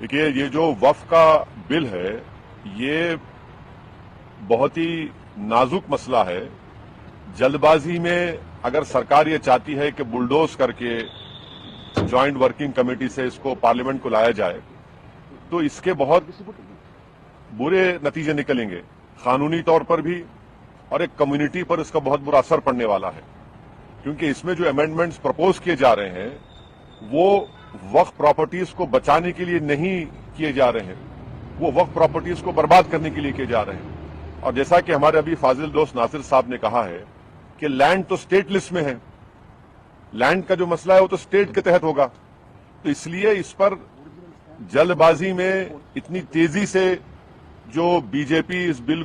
देखिए, ये जो वक्फ का बिल है, ये बहुत ही नाजुक मसला है। जल्दबाजी में अगर सरकार ये चाहती है कि बुलडोज करके ज्वाइंट वर्किंग कमेटी से इसको पार्लियामेंट को लाया जाए, तो इसके बहुत बुरे नतीजे निकलेंगे, कानूनी तौर पर भी और एक कम्युनिटी पर इसका बहुत बुरा असर पड़ने वाला है। क्योंकि इसमें जो अमेंडमेंट्स प्रपोज किए जा रहे हैं, वो वक्फ प्रॉपर्टीज को बचाने के लिए नहीं किए जा रहे हैं, वो वक्फ प्रॉपर्टीज को बर्बाद करने के लिए किए जा रहे हैं। और जैसा कि हमारे अभी फाजिल दोस्त नासिर साहब ने कहा है कि लैंड तो स्टेट लिस्ट में है, लैंड का जो मसला है वो तो स्टेट के तहत होगा, तो इसलिए इस पर जल्दबाजी में इतनी तेजी से जो बीजेपी इस बिल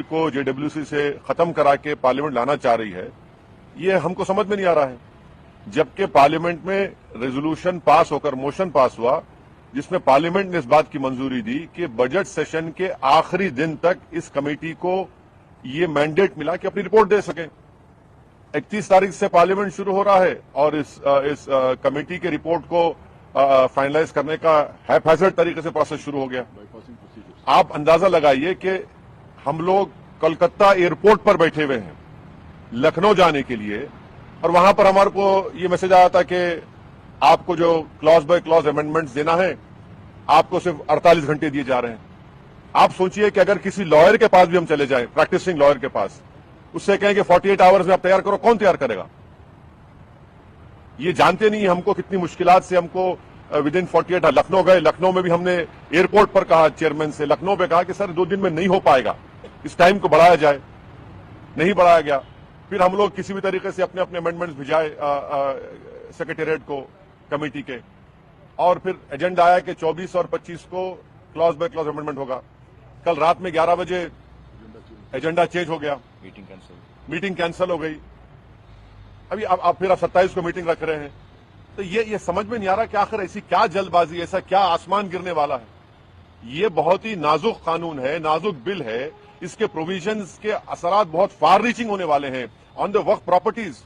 को जेडब्ल्यूसी से खत्म करा के पार्लियामेंट लाना चाह रही है, ये हमको समझ में नहीं आ रहा है। जबकि पार्लियामेंट में रेजोल्यूशन पास होकर मोशन पास हुआ जिसमें पार्लियामेंट ने इस बात की मंजूरी दी कि बजट सेशन के आखिरी दिन तक इस कमेटी को ये मैंडेट मिला कि अपनी रिपोर्ट दे सके। 31 तारीख से पार्लियामेंट शुरू हो रहा है और इस कमेटी के रिपोर्ट को फाइनलाइज करने का हैफेजर्ड तरीके से प्रोसेस शुरू हो गया। आप अंदाजा लगाइए कि हम लोग कोलकाता एयरपोर्ट पर बैठे हुए हैं लखनऊ जाने के लिए, और वहां पर हमारे को ये मैसेज आया था कि आपको जो क्लॉज बाय क्लॉज अमेंडमेंट्स देना है, आपको सिर्फ 48 घंटे दिए जा रहे हैं। आप सोचिए कि अगर किसी लॉयर के पास भी हम चले जाएं, प्रैक्टिसिंग लॉयर के पास, उससे कहें कि 48 आवर्स में आप तैयार करो, कौन तैयार करेगा? ये जानते नहीं हमको कितनी मुश्किलात से हमको विद इन 48 लखनऊ गए। लखनऊ में भी हमने एयरपोर्ट पर कहा, चेयरमैन से लखनऊ पे कहा कि सर 2 दिन में नहीं हो पाएगा, इस टाइम को बढ़ाया जाए। नहीं बढ़ाया गया। फिर हम लोग किसी भी तरीके से अपने अपने अमेंडमेंट्स भिजाए सेक्रेटेरिएट को, कमेटी के, और फिर एजेंडा आया कि 24 और 25 को क्लॉज बाय क्लॉज अमेंडमेंट होगा। कल रात में 11 बजे एजेंडा चेंज हो गया, मीटिंग कैंसिल हो गई। अभी अब फिर 27 को मीटिंग रख रहे हैं। तो ये समझ में नहीं आ रहा कि आखिर ऐसी क्या जल्दबाजी, ऐसा क्या आसमान गिरने वाला है। ये बहुत ही नाजुक कानून है, नाजुक बिल है। इसके प्रोविजंस के असरात बहुत फार रीचिंग होने वाले हैं ऑन द वक्फ प्रॉपर्टीज।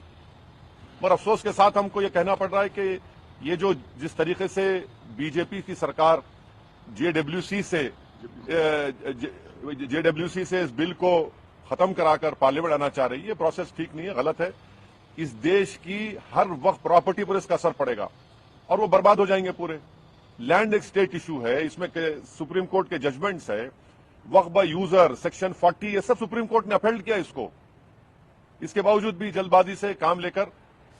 पर अफसोस के साथ हमको ये कहना पड़ रहा है कि ये जो जिस तरीके से बीजेपी की सरकार जेडब्ल्यूसी से इस बिल को खत्म कराकर पार्लियामेंट आना चाह रही है, प्रोसेस ठीक नहीं है, गलत है। इस देश की हर वक्फ प्रॉपर्टी पर इसका असर पड़ेगा और वो बर्बाद हो जाएंगे पूरे। लैंड एक स्टेट इशू है, इसमें सुप्रीम कोर्ट के जजमेंट्स है, वक्फ बाय यूजर सेक्शन 40, ये सब सुप्रीम कोर्ट ने अपहेल्ड किया इसको। इसके बावजूद भी जल्दबाजी से काम लेकर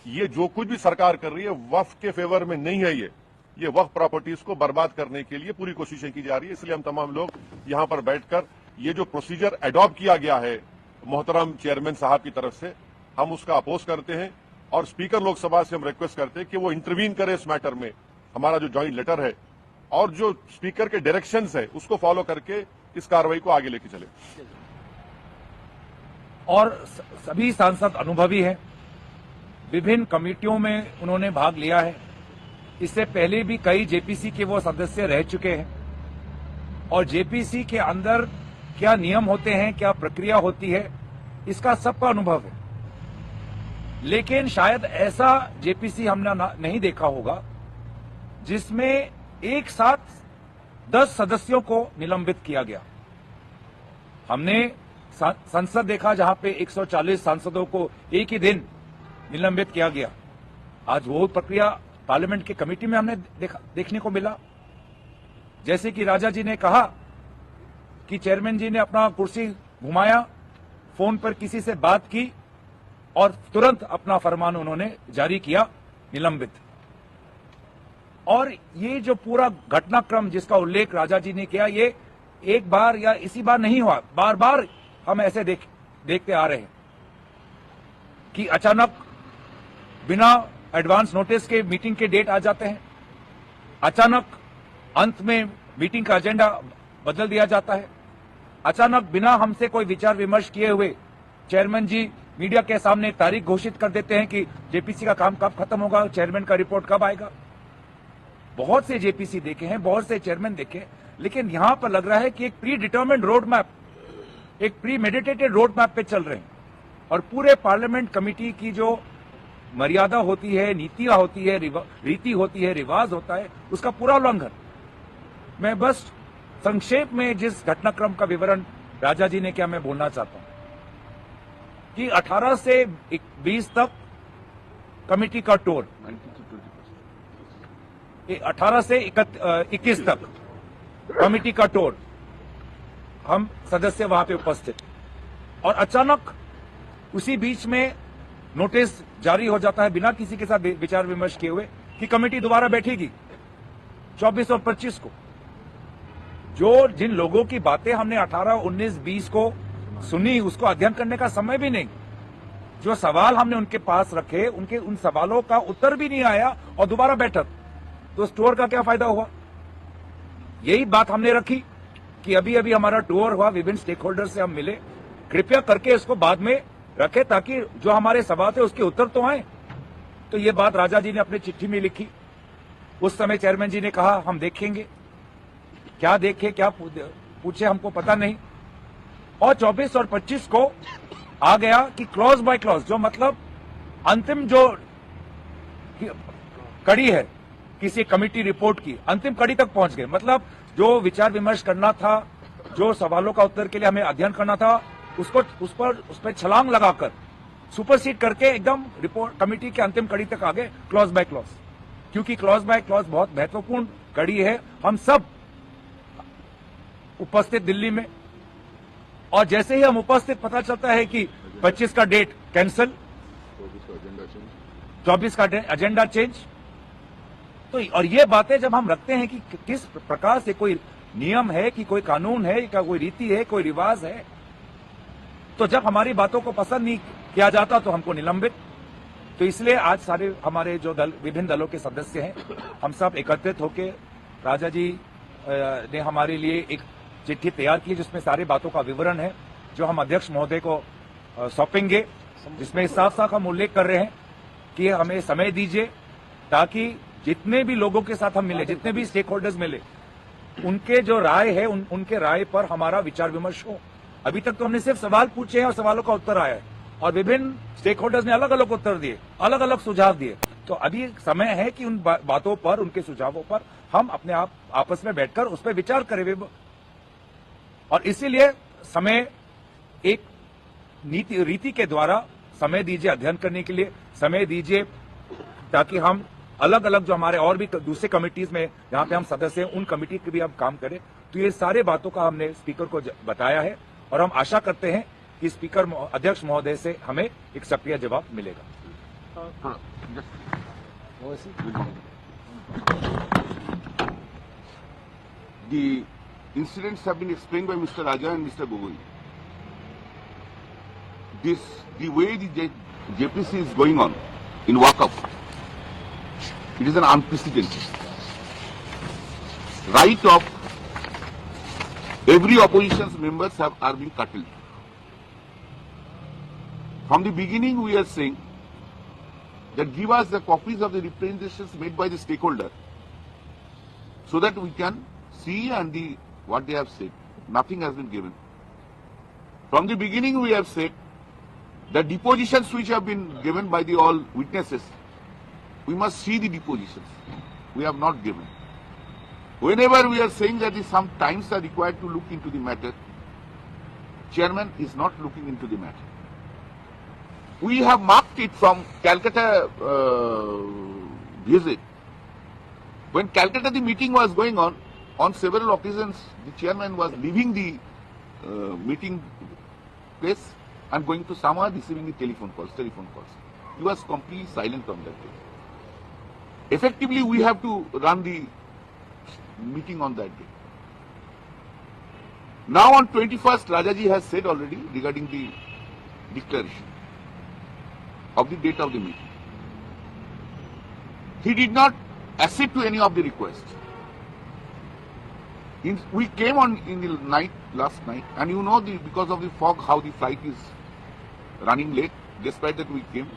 ये जो कुछ भी सरकार कर रही है वक्फ के फेवर में नहीं है। ये वक्फ प्रॉपर्टीज को बर्बाद करने के लिए पूरी कोशिशें की जा रही है। इसलिए हम तमाम लोग यहां पर बैठकर ये जो प्रोसीजर एडॉप्ट किया गया है मोहतरम चेयरमैन साहब की तरफ से, हम उसका अपोज करते हैं और स्पीकर लोकसभा से हम रिक्वेस्ट करते हैं कि वो इंटरवीन करे इस मैटर में। हमारा जो ज्वाइंट लेटर है और जो स्पीकर के डायरेक्शंस है उसको फॉलो करके इस कार्रवाई को आगे लेके चले। और सभी सांसद अनुभवी हैं, विभिन्न कमेटियों में उन्होंने भाग लिया है। इससे पहले भी कई जेपीसी के वो सदस्य रह चुके हैं और जेपीसी के अंदर क्या नियम होते हैं, क्या प्रक्रिया होती है, इसका सबका अनुभव है। लेकिन शायद ऐसा जेपीसी हमने नहीं देखा होगा जिसमें एक साथ 10 सदस्यों को निलंबित किया गया। हमने संसद देखा जहां पे 140 सांसदों को एक ही दिन निलंबित किया गया। आज वो प्रक्रिया पार्लियामेंट की कमेटी में हमने देखने को मिला। जैसे कि राजा जी ने कहा कि चेयरमैन जी ने अपना कुर्सी घुमाया, फोन पर किसी से बात की और तुरंत अपना फरमान उन्होंने जारी किया, निलंबित। और ये जो पूरा घटनाक्रम जिसका उल्लेख राजा जी ने किया, ये एक बार या इसी बार नहीं हुआ, बार बार हम ऐसे देखते आ रहे हैं कि अचानक बिना एडवांस नोटिस के मीटिंग के डेट आ जाते हैं, अचानक अंत में मीटिंग का एजेंडा बदल दिया जाता है, अचानक बिना हमसे कोई विचार विमर्श किए हुए चेयरमैन जी मीडिया के सामने एक तारीख घोषित कर देते हैं कि जेपीसी का काम कब खत्म होगा, चेयरमैन का रिपोर्ट कब आएगा। बहुत से जेपीसी देखे हैं, बहुत से चेयरमैन देखे, लेकिन यहां पर लग रहा है कि एक प्री डिटर्मिन्ड रोड मैप, एक प्री मेडिटेटेड रोड मैप पे चल रहे हैं और पूरे पार्लियामेंट कमेटी की जो मर्यादा होती है, नीतियां होती है, रीति होती है, रिवाज होता है, उसका पूरा उल्लंघन। मैं बस संक्षेप में जिस घटनाक्रम का विवरण राजा जी ने किया मैं बोलना चाहता हूं कि 18 से 20 तक कमेटी का टूर, 18 से 21 तक कमेटी का टूर, हम सदस्य वहां पे उपस्थित, और अचानक उसी बीच में नोटिस जारी हो जाता है बिना किसी के साथ विचार विमर्श किए हुए कि कमेटी दोबारा बैठेगी 24 और 25 को। जो जिन लोगों की बातें हमने 18, 19, 20 को सुनी, उसको अध्ययन करने का समय भी नहीं। जो सवाल हमने उनके पास रखे, उनके उन सवालों का उत्तर भी नहीं आया और दोबारा बैठक, तो उस टूर का क्या फायदा हुआ? यही बात हमने रखी कि अभी अभी हमारा टूर हुआ, विभिन्न स्टेक होल्डर से हम मिले, कृपया करके इसको बाद में रखे ताकि जो हमारे सवाल थे उसके उत्तर तो आए। तो ये बात राजा जी ने अपनी चिट्ठी में लिखी। उस समय चेयरमैन जी ने कहा हम देखेंगे, क्या देखे क्या पूछे हमको पता नहीं। और 24 और 25 को आ गया कि क्लॉज बाय क्लॉज, जो मतलब अंतिम जो कड़ी है किसी कमेटी रिपोर्ट की, अंतिम कड़ी तक पहुंच गए। मतलब जो विचार विमर्श करना था, जो सवालों का उत्तर के लिए हमें अध्ययन करना था, उस पर छलांग लगाकर सुपरसीड करके एकदम रिपोर्ट कमेटी के अंतिम कड़ी तक आ गए, क्लॉज बाय क्लॉज। क्योंकि क्लॉज बाय क्लॉज बहुत महत्वपूर्ण कड़ी है। हम सब उपस्थित दिल्ली में, और जैसे ही हम उपस्थित पता चलता है कि 25 का डेट कैंसिल, 24 का एजेंडा चेंज, तो और ये बातें जब हम रखते हैं कि किस प्रकार से कोई नियम है, कि कोई कानून है, कि कोई रीति है, कोई रिवाज है, तो जब हमारी बातों को पसंद नहीं किया जाता तो हमको निलंबित। तो इसलिए आज सारे हमारे जो दल, विभिन्न दलों के सदस्य हैं, हम सब एकत्रित होकर राजा जी ने हमारे लिए एक चिट्ठी तैयार की जिसमें सारी बातों का विवरण है, जो हम अध्यक्ष महोदय को सौंपेंगे, जिसमें साफ साफ हम उल्लेख कर रहे हैं कि हमें समय दीजिए ताकि जितने भी लोगों के साथ हम मिले, जितने भी स्टेक होल्डर्स मिले, उनके जो राय है उनके राय पर हमारा विचार विमर्श हो। अभी तक तो हमने सिर्फ सवाल पूछे हैं और सवालों का उत्तर आया है, और विभिन्न स्टेक होल्डर्स ने अलग अलग उत्तर दिए, अलग अलग सुझाव दिए। तो अभी समय है कि उन बातों पर, उनके सुझावों पर हम अपने आप आपस में बैठकर उस पर विचार करें। और इसीलिए समय, एक रीति के द्वारा समय दीजिए, अध्ययन करने के लिए समय दीजिए, ताकि हम अलग अलग जो हमारे और भी दूसरे कमिटीज में जहां पे हम सदस्य हैं, उन कमिटी के भी हम काम करें। तो ये सारे बातों का हमने स्पीकर को बताया है, और हम आशा करते हैं कि स्पीकर अध्यक्ष महोदय से हमें एक सक्रिय जवाब मिलेगा। The incidents have been explained by Mr. Raja and Mr. Gogoi. The way the JPC is going on in walk-up, it is an unprecedented. Right of every opposition's members are being curtailed. From the beginning we are saying that give us the copies of the representations made by the stakeholder so that we can see and what they have said. Nothing has been given. From the beginning we have said the depositions which have been given by the all witnesses, we must see the depositions. We have not given. Whenever we are saying that some times are required to look into the matter, chairman is not looking into the matter. We have marked it from Calcutta visit. When Calcutta the meeting was going on several occasions the chairman was leaving the meeting place and going to somewhere receiving the telephone calls. He was completely silent on that day. Effectively, we have to run the meeting on that day. Now on 21st, Rajaji has said already regarding the declaration of the date of the meeting. He did not accede to any of the requests. We came on in the night, last night, and you know because of the fog how the flight is running late. Despite that we came,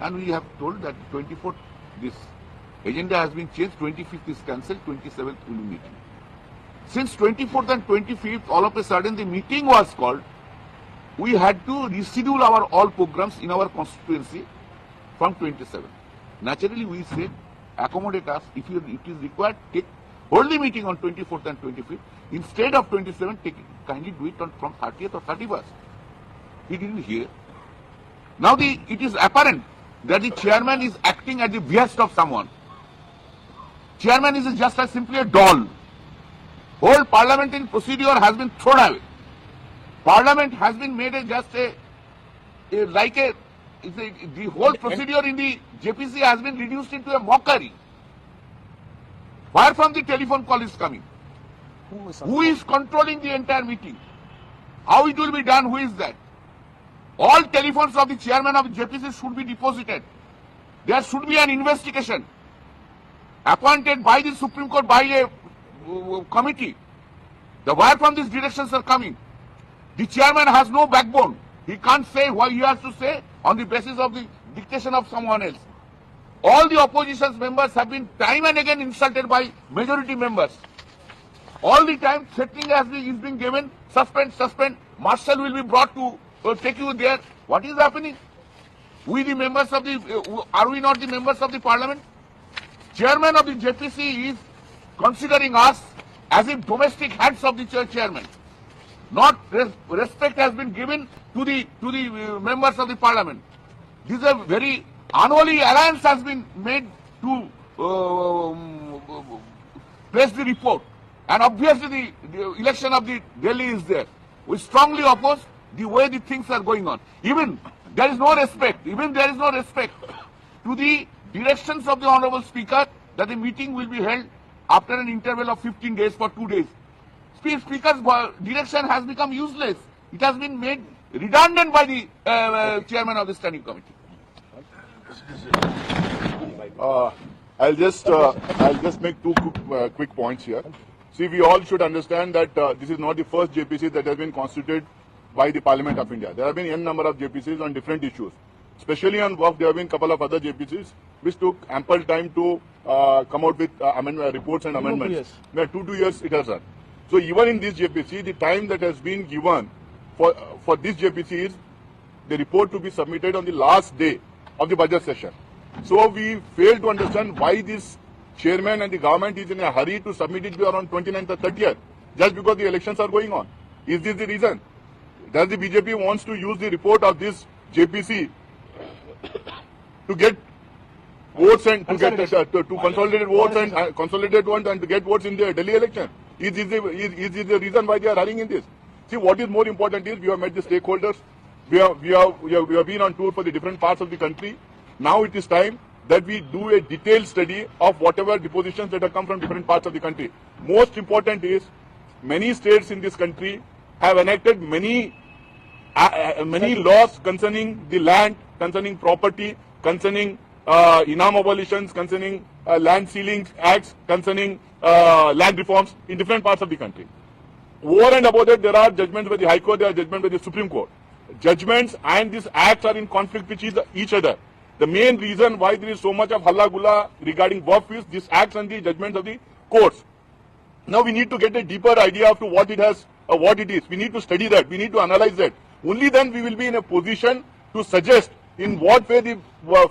and we have told that 24th this agenda has been changed, 25th is cancelled, 27th will be meeting. Since 24th and 25th, all of a sudden the meeting was called, we had to reschedule our all programs in our constituency from 27th. Naturally, we said, accommodate us. If it is required, take hold the meeting on 24th and 25th. Instead of 27th, kindly do it from 30th or 31st. He didn't hear. Now it is apparent that the chairman is acting at the behest of someone. Chairman is just simply a doll. Whole parliamentary procedure has been thrown away. Parliament has been made the whole procedure in the JPC has been reduced into a mockery. Where from the telephone call is coming? Who is controlling the entire meeting? How it will be done? Who is that? All telephones of the chairman of the JPC should be deposited. There should be an investigation appointed by the Supreme Court by a committee. The where from these directions are coming. The chairman has no backbone. He can't say what he has to say on the basis of the dictation of someone else. All the opposition members have been time and again insulted by majority members. All the time threatening is being given, suspend, marshal will be brought to take you there. What is happening? We the members of the, are we not the members of the parliament? Chairman of the JPC is considering us as if domestic hands of the chairman. Not respect has been given to the members of the parliament. This is a very unholy alliance has been made to place the report. And obviously the election of the Delhi is there. We strongly oppose the way the things are going on. Even there is no respect to the directions of the Honorable Speaker that the meeting will be held after an interval of 15 days for 2 days. Speaker's direction has become useless. It has been made redundant by the chairman of the standing committee. I'll just make two quick points here. See, we all should understand that this is not the first JPC that has been constituted by the Parliament of India. There have been n number of JPCs on different issues. Especially on work, there have been a couple of other JPCs which took ample time to come out with reports and amendments. 2 years it has done. So even in this JPC, the time that has been given for this JPC is the report to be submitted on the last day of the budget session. So we fail to understand why this chairman and the government is in a hurry to submit it around 29th or 30th, just because the elections are going on. Is this the reason? Does the BJP wants to use the report of this JPC to get votes and to get to consolidate votes and consolidate ones and to get votes in the Delhi election? Is this the reason why they are hurrying in this? See, what is more important is we have met the stakeholders. We have been on tour for the different parts of the country. Now it is time that we do a detailed study of whatever depositions that have come from different parts of the country. Most important is many states in this country have enacted many laws concerning the land, concerning property, concerning inam abolitions, concerning land sealing acts, concerning land reforms in different parts of the country. Over and above that, there are judgments by the High Court, there are judgments by the Supreme Court. Judgments and these acts are in conflict with each other. The main reason why there is so much of halla gulla regarding Waqf is these acts and the judgments of the courts. Now we need to get a deeper idea of what it has, what it is. We need to study that. We need to analyze that. Only then we will be in a position to suggest in what way the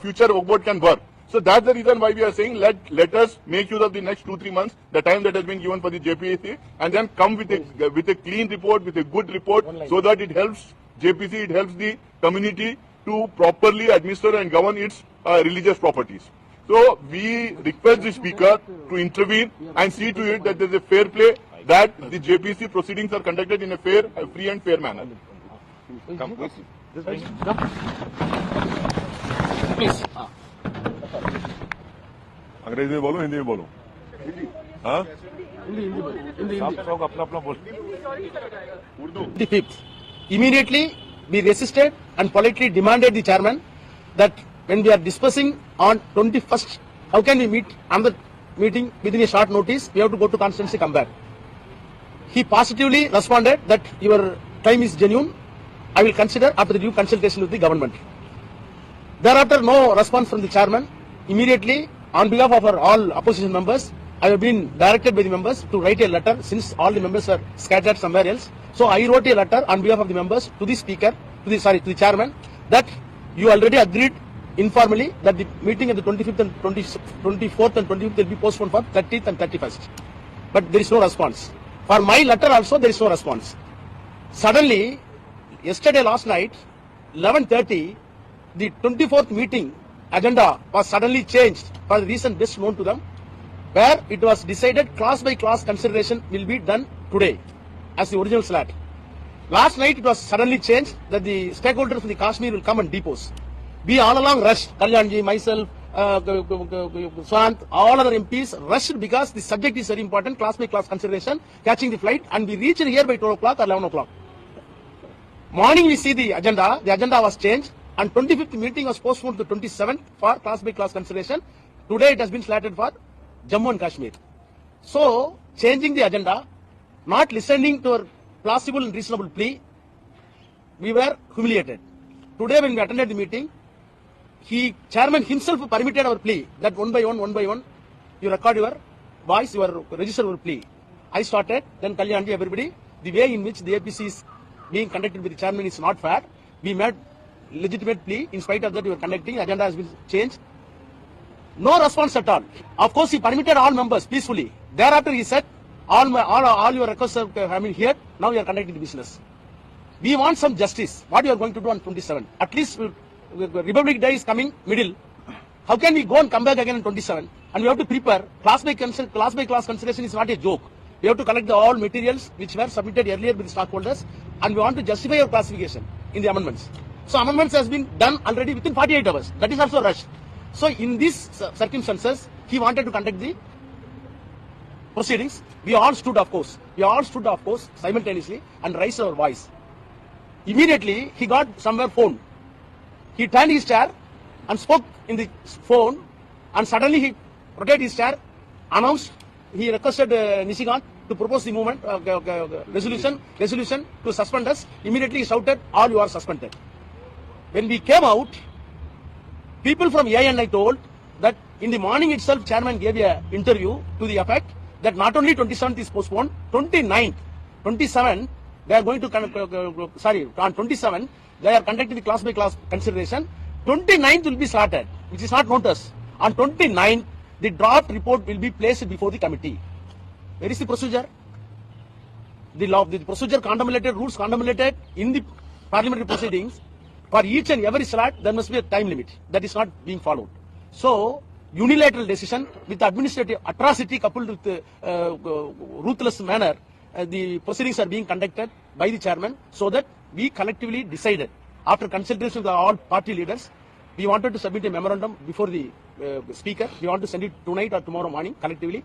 future Waqf board can work. So that's the reason why we are saying let us make use of the next 2-3 months, the time that has been given for the JPC, and then come with a clean report, with a good report, so that it helps JPC, it helps the community to properly administer and govern its religious properties. So we request the Speaker to intervene and see to it that there is a fair play, that the JPC proceedings are conducted in a fair, free and fair manner. Please. अंग्रेजी में बोलो, हिंदी में बोलो. हाँ? The fifth. Immediately we resisted and politely demanded the chairman that when we are discussing on 21st, how can we meet another meeting within a short notice? We have to go to constituency, come back. He positively responded that your time is genuine. I will consider after the due consultation with the government. Thereafter, no response from the chairman. Immediately, on behalf of our all opposition members, I have been directed by the members to write a letter since all the members are scattered somewhere else. So I wrote a letter on behalf of the members to the speaker, to the chairman, that you already agreed informally that the meeting of the 25th and 24th and 25th will be postponed for 30th and 31st. but there is no response. For my letter also, there is no response. Suddenly, yesterday, last night, 11:30, the 24th meeting agenda was suddenly changed for the reason best known to them, where it was decided class by class consideration will be done today as the original slot. Last night it was suddenly changed that the stakeholders from the Kashmir will come and depose. We all along rushed, Kalyanji, myself, Swant, all other MPs rushed because the subject is very important, class by class consideration, catching the flight, and we reached here by 12 o'clock or 11 o'clock. Morning we see the agenda was changed, and 25th meeting was postponed to 27th for class by class consideration. Today it has been slotted for Jammu and Kashmir. So, changing the agenda, not listening to our plausible and reasonable plea, we were humiliated. Today when we attended the meeting, chairman himself permitted our plea that one by one, you record your voice, you register your plea. I started, then Kalyanji, everybody, the way in which the APC is being conducted by the chairman is not fair. We made legitimate plea. In spite of that, we were conducting. Agenda has been changed. No response at all. Of course, he permitted all members peacefully. Thereafter, he said, all your requests have been heard. Now we are conducting the business. We want some justice. What you are going to do on 27? At least Republic Day is coming middle. How can we go and come back again on 27? And we have to prepare. Class by class consideration is not a joke. We have to collect all materials which were submitted earlier by the stockholders, and we want to justify our classification in the amendments. So amendments has been done already within 48 hours. That is also rushed. So in these circumstances, he wanted to conduct the proceedings. We all stood, of course, simultaneously and raised our voice. Immediately, he got somewhere phone. He turned his chair and spoke in the phone, and suddenly he rotated his chair, announced, he requested Nishikant to propose the movement, resolution to suspend us. Immediately he shouted, all you are suspended. When we came out, people from ANI told that in the morning itself, chairman gave an interview to the effect that not only 27th is postponed, 29th, 27th, they are going to, on 27th, they are conducting the class by class consideration. 29th will be slotted, which is not noticed. On 29th, the draft report will be placed before the committee. Where is the procedure? The procedure contemplated, rules contemplated in the parliamentary proceedings. For each and every slot, there must be a time limit. That is not being followed. So, unilateral decision with administrative atrocity coupled with ruthless manner, the proceedings are being conducted by the chairman, so that we collectively decided, after consultation with all party leaders, we wanted to submit a memorandum before the speaker. We want to send it tonight or tomorrow morning collectively.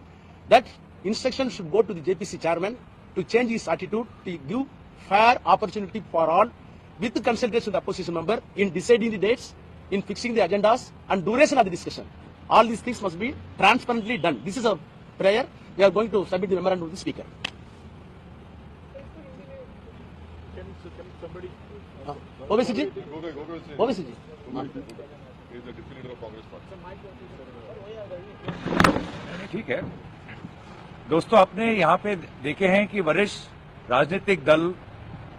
That instruction should go to the JPC chairman to change his attitude, to give fair opportunity for all, with the consultation with the opposition member, in deciding the dates, in fixing the agendas and duration of the discussion. All these things must be transparently done. This is a prayer. We are going to submit the memorandum to the speaker. OBC ji? OBC ji? ठीक है दोस्तों, आपने यहाँ पे देखे हैं कि वरिष्ठ राजनीतिक दल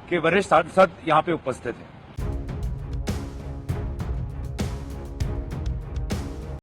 के वरिष्ठ सांसद यहाँ पे उपस्थित हैं।